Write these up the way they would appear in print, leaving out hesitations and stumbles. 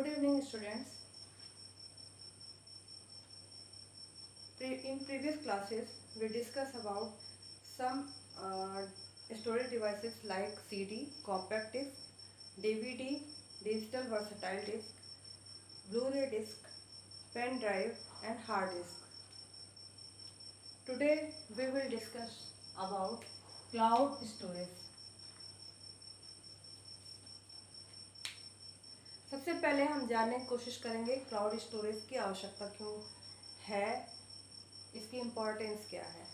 Good evening, students. In previous classes, we discussed about some storage devices like CD, compact disc, DVD, digital versatile disc, Blu-ray disc, pen drive, and hard disk. Today, we will discuss about cloud storage. सबसे पहले हम जानने की कोशिश करेंगे cloud storage की आवश्यकता क्यों है, इसकी इम्पोर्टेंस क्या है।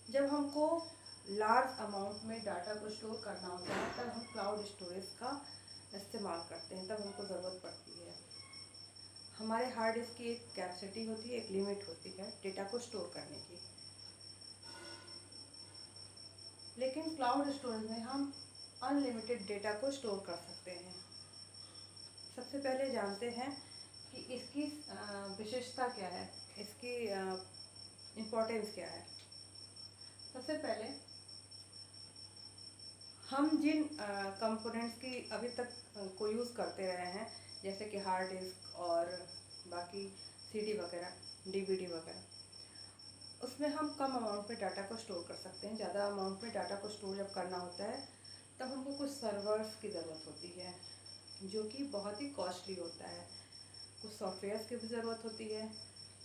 जब हमको लार्ज अमाउंट में डाटा को स्टोर करना होता है तब हम क्लाउड स्टोरेज का इस्तेमाल करते हैं, तब हमको ज़रूरत पड़ती है। हमारे हार्ड डिस्क की एक कैपेसिटी होती है, एक लिमिट होती है डेटा को स्टोर करने की। लेकिन क्लाउड स्टोरेज में हम अनलिमिटेड डेटा को स्टोर कर सकते हैं। सबसे पहले जानते हैं कि इसकी विशेषता क्या है, इसकी इम्पोर्टेंस क्या है। सबसे पहले हम जिन कंपोनेंट्स की अभी तक को यूज़ करते रहे हैं, जैसे कि हार्ड डिस्क और बाकी सीडी वगैरह, डीवीडी वगैरह, उसमें हम कम अमाउंट में डाटा को स्टोर कर सकते हैं। ज़्यादा अमाउंट में डाटा को स्टोर जब करना होता है तब हमको कुछ सर्वर्स की ज़रूरत होती है, जो कि बहुत ही कॉस्टली होता है। कुछ सॉफ्टवेयर्स की भी ज़रूरत होती है।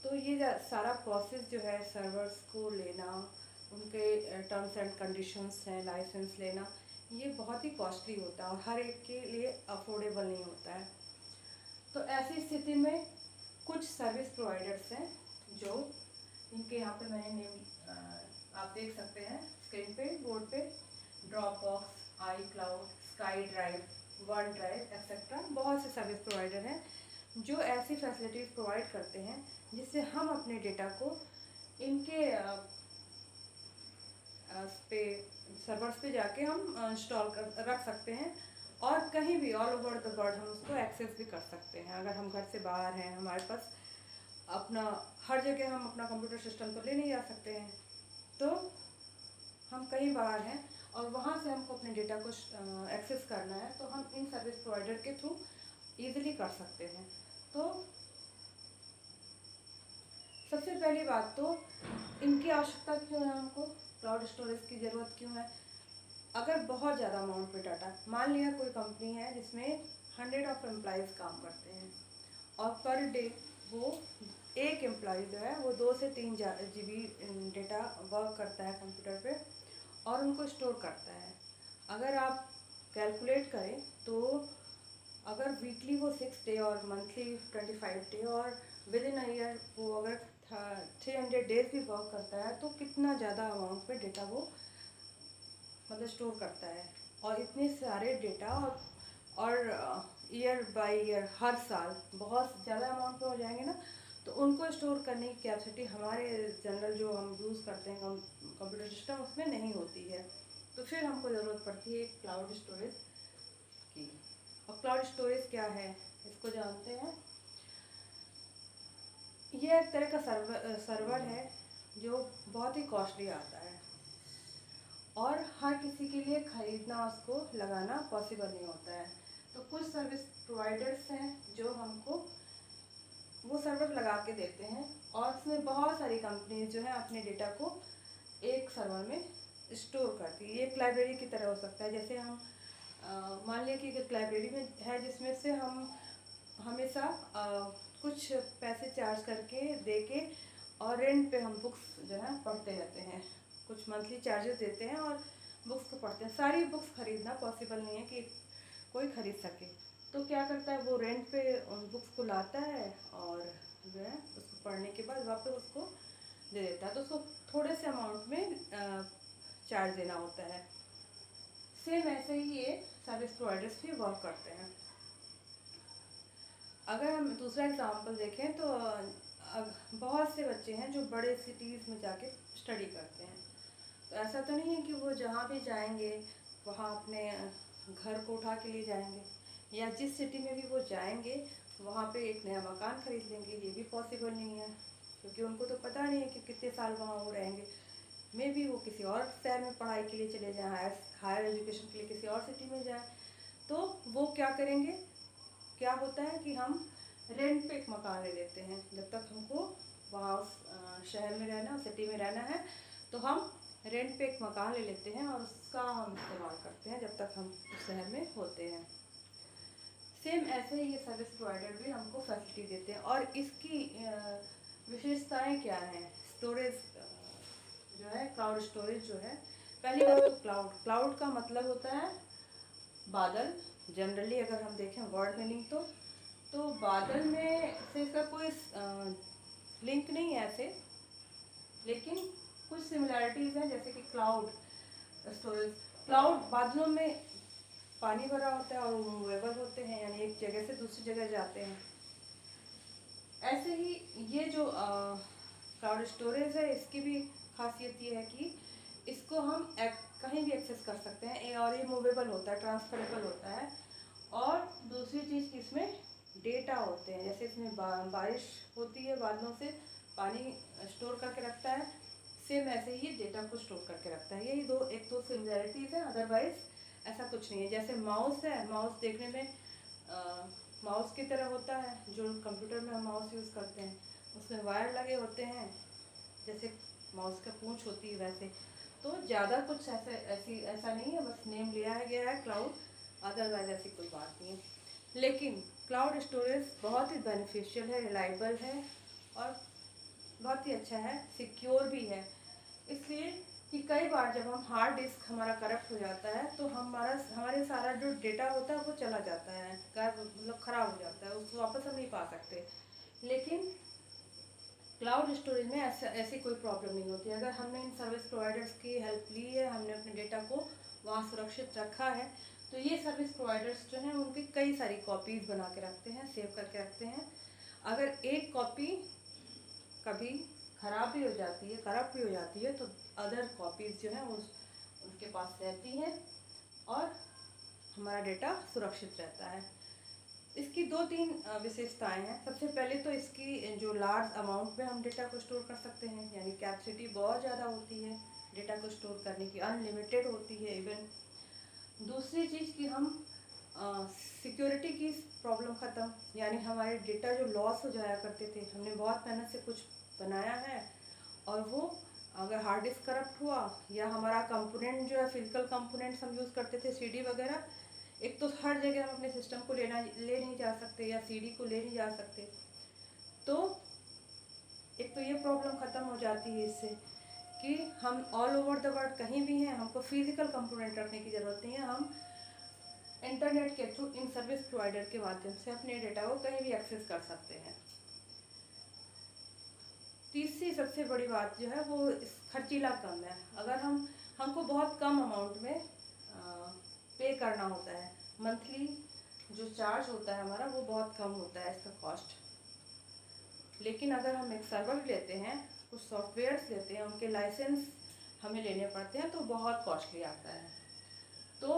तो ये सारा प्रोसेस जो है, सर्वर्स को लेना, उनके टर्म्स एंड कंडीशंस हैं, लाइसेंस लेना, ये बहुत ही कॉस्टली होता है और हर एक के लिए अफोर्डेबल नहीं होता है। तो ऐसी स्थिति में कुछ सर्विस प्रोवाइडर्स हैं जो इनके यहाँ पे मैंने नेम आप देख सकते हैं स्क्रीन पे, बोर्ड पे, Dropbox, iCloud, SkyDrive, OneDrive etcetera. बहुत से सर्विस प्रोवाइडर हैं जो ऐसी फैसिलिटीज़ प्रोवाइड करते हैं जिससे हम अपने डेटा को इनके पे सर्वर्स पे जाके हम इंस्टॉल कर रख सकते हैं और कहीं भी ऑल ओवर द वर्ल्ड हम उसको एक्सेस भी कर सकते हैं। अगर हम घर से बाहर हैं, हमारे पास अपना हर जगह हम अपना कंप्यूटर सिस्टम तो ले नहीं जा सकते हैं, तो हम कहीं बाहर हैं और वहाँ से हमको अपने डेटा को एक्सेस करना है, तो हम इन सर्विस प्रोवाइडर के थ्रू ईजिली कर सकते हैं। तो सबसे पहली बात तो इनकी आवश्यकता क्यों है, हमको क्लाउड स्टोरेज की ज़रूरत क्यों है। अगर बहुत ज़्यादा अमाउंट में डाटा, मान लिया कोई कंपनी है जिसमें 100 ऑफ एम्प्लॉयज़ काम करते हैं और पर डे वो एक एम्प्लॉय जो है वो 2 से 3 GB डेटा वर्क करता है कंप्यूटर पे और उनको स्टोर करता है। अगर आप कैलकुलेट करें तो अगर वीकली वो 6 डे और मंथली 25 डे और विद इन अ ईयर वो अगर 300 डेज भी वर्क करता है तो कितना ज़्यादा अमाउंट में डेटा वो मतलब स्टोर करता है। और इतने सारे डेटा और ईयर बाय ईयर हर साल बहुत ज़्यादा अमाउंट में हो जाएंगे ना, तो उनको स्टोर करने की कैपेसिटी हमारे जनरल जो हम यूज़ करते हैं कंप्यूटर सिस्टम उसमें नहीं होती है। तो फिर हमको ज़रूरत पड़ती है क्लाउड स्टोरेज की। और क्लाउड स्टोरेज क्या है, इसको जानते हैं। ये एक तरह का सर्वर है जो बहुत ही कॉस्टली आता है और हर किसी के लिए ख़रीदना, उसको लगाना पॉसिबल नहीं होता है। तो कुछ सर्विस प्रोवाइडर्स हैं जो हमको वो सर्वर लगा के देते हैं और उसमें बहुत सारी कंपनीज जो है अपने डेटा को एक सर्वर में स्टोर करती है। ये एक लाइब्रेरी की तरह हो सकता है। जैसे हम मान लिया कि एक लाइब्रेरी में है जिसमें से हम हमेशा कुछ पैसे चार्ज करके दे के और रेंट पे हम बुक्स जो है पढ़ते रहते हैं, कुछ मंथली चार्जेस देते हैं और बुक्स को पढ़ते हैं। सारी बुक्स खरीदना पॉसिबल नहीं है कि कोई ख़रीद सके, तो क्या करता है वो रेंट पे उन बुक्स को लाता है और जो है उसको पढ़ने के बाद वापस उसको दे देता है। तो उसको थोड़े से अमाउंट में चार्ज देना होता है। सेम ऐसे ही ये सर्विस प्रोवाइडर्स भी वर्क करते हैं। अगर हम दूसरा एग्जांपल देखें तो बहुत से बच्चे हैं जो बड़े सिटीज़ में जाके स्टडी करते हैं। तो ऐसा तो नहीं है कि वो जहाँ भी जाएंगे वहाँ अपने घर को उठा के लिए जाएंगे, या जिस सिटी में भी वो जाएंगे वहाँ पे एक नया मकान खरीद लेंगे, ये भी पॉसिबल नहीं है क्योंकि उनको तो पता नहीं है कि कितने साल वहाँ वो रहेंगे। मे भी वो किसी और शहर में पढ़ाई के लिए चले जाएँ, हायर एजुकेशन के लिए किसी और सिटी में जाएँ। तो वो क्या करेंगे, क्या होता है कि हम रेंट पे एक मकान ले लेते हैं। जब तक हमको वहाँ उस शहर में रहना, सिटी में रहना है, तो हम रेंट पे एक मकान ले लेते हैं और उसका हम इस्तेमाल करते हैं जब तक हम उस शहर में होते हैं। सेम ऐसे ही ये सर्विस प्रोवाइडर भी हमको फैसिलिटी देते हैं। और इसकी विशेषताएं क्या हैं? स्टोरेज जो है, क्लाउड स्टोरेज जो है, पहली बात तो क्लाउड का मतलब होता है बादल। जनरली अगर हम देखें वर्ड मीनिंग तो बादल में से इसका कोई लिंक नहीं है ऐसे, लेकिन कुछ सिमिलैरिटीज हैं। जैसे कि क्लाउड स्टोरेज, क्लाउड बादलों में पानी भरा होता है और वो मूवेबल होते हैं, यानी एक जगह से दूसरी जगह जाते हैं। ऐसे ही ये जो क्लाउड स्टोरेज है, इसकी भी खासियत ये है कि इसको हम कहीं भी एक्सेस कर सकते हैं, और ये मूवेबल होता है, ट्रांसफरेबल होता है। और दूसरी चीज़ कि इसमें डेटा होते हैं। जैसे इसमें बारिश होती है, बादलों से पानी स्टोर करके रखता है, सेम ऐसे ही डेटा को स्टोर करके रखता है। यही एक दो सिमिलैरिटीज़ हैं, अदरवाइज ऐसा कुछ नहीं है। जैसे माउस है, माउस देखने में माउस की तरह होता है, जो कंप्यूटर में हम माउस यूज़ करते हैं, उसमें वायर लगे होते हैं, जैसे माउस का पूंछ होती है वैसे। तो ज़्यादा कुछ ऐसा नहीं है, बस नेम लिया गया है क्लाउड, अदरवाइज ऐसी कोई बात नहीं है। लेकिन क्लाउड स्टोरेज बहुत ही बेनिफिशियल है, रिलायबल है और बहुत ही अच्छा है, सिक्योर भी है। इसलिए कि कई बार जब हम हार्ड डिस्क हमारा करप्ट हो जाता है तो हमारे सारा जो डेटा होता है वो चला जाता है, मतलब ख़राब हो जाता है, उसको वापस हम नहीं पा सकते। लेकिन क्लाउड स्टोरेज में ऐसी कोई प्रॉब्लम नहीं होती। अगर हमने इन सर्विस प्रोवाइडर्स की हेल्प ली है, हमने अपने डेटा को वहाँ सुरक्षित रखा है, तो ये सर्विस प्रोवाइडर्स जो हैं उनकी कई सारी कॉपीज़ बना के रखते हैं, सेव करके रखते हैं। अगर एक कॉपी कभी ख़राब भी हो जाती है, करप्ट भी हो जाती है, तो अदर कॉपीज़ जो हैं उनके पास रहती हैं और हमारा डेटा सुरक्षित रहता है। इसकी दो तीन विशेषताएं हैं। सबसे पहले तो इसकी जो लार्ज अमाउंट में हम डेटा को स्टोर कर सकते हैं, यानी कैपेसिटी बहुत ज़्यादा होती है डेटा को स्टोर करने की, अनलिमिटेड होती है इवन। दूसरी चीज़ कि हम सिक्योरिटी की प्रॉब्लम ख़त्म, यानी हमारे डेटा जो लॉस हो जाया करते थे, हमने बहुत मेहनत से कुछ बनाया है और वो अगर हार्ड डिस्क करप्ट हुआ या हमारा कंपोनेंट जो है, फिजिकल कंपोनेंट्स हम यूज़ करते थे, सीडी वगैरह, एक तो हर जगह हम अपने सिस्टम को ले नहीं जा सकते या सीडी को ले नहीं जा सकते, तो एक तो ये प्रॉब्लम ख़त्म हो जाती है इससे कि हम ऑल ओवर द वर्ल्ड कहीं भी हैं, हमको फिजिकल कंपोनेंट रखने की ज़रूरत नहीं है। हम इंटरनेट के थ्रू इन सर्विस प्रोवाइडर के माध्यम से अपने डेटा को कहीं भी एक्सेस कर सकते हैं। तीसरी सबसे बड़ी बात जो है वो खर्चीला कम है। अगर हमको बहुत कम अमाउंट में पे करना होता है, मंथली जो चार्ज होता है हमारा वो बहुत कम होता है इसका कॉस्ट। लेकिन अगर हम एक सर्वर लेते हैं, कुछ सॉफ्टवेयर्स लेते हैं, उनके लाइसेंस हमें लेने पड़ते हैं, तो बहुत कॉस्टली आता है। तो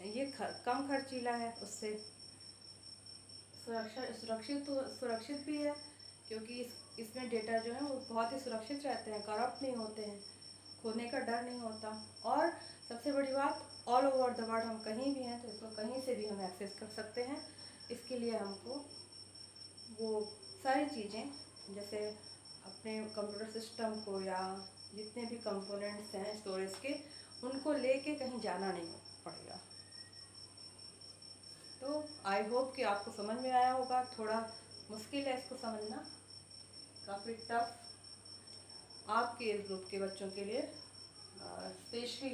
ये कम खर्चीला है, उससे सुरक्षित भी है, क्योंकि इसमें डेटा जो है वो बहुत ही सुरक्षित रहते हैं, करप्ट नहीं होते हैं, खोने का डर नहीं होता। और सबसे बड़ी बात, ऑल ओवर द वर्ल्ड हम कहीं भी हैं तो इसको कहीं से भी हम एक्सेस कर सकते हैं। इसके लिए हमको वो सारी चीज़ें, जैसे अपने कंप्यूटर सिस्टम को या जितने भी कंपोनेंट्स हैं स्टोरेज के, उनको लेके कहीं जाना नहीं पड़ेगा। तो आई होप कि आपको समझ में आया होगा। थोड़ा मुश्किल है इसको समझना, काफ़ी टफ आपके एज ग्रुप के बच्चों के लिए, स्पेशली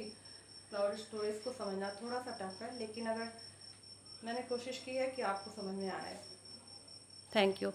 क्लाउड स्टोरेज को समझना थोड़ा सा टफ है, लेकिन अगर मैंने कोशिश की है कि आपको समझ में आए। Thank you.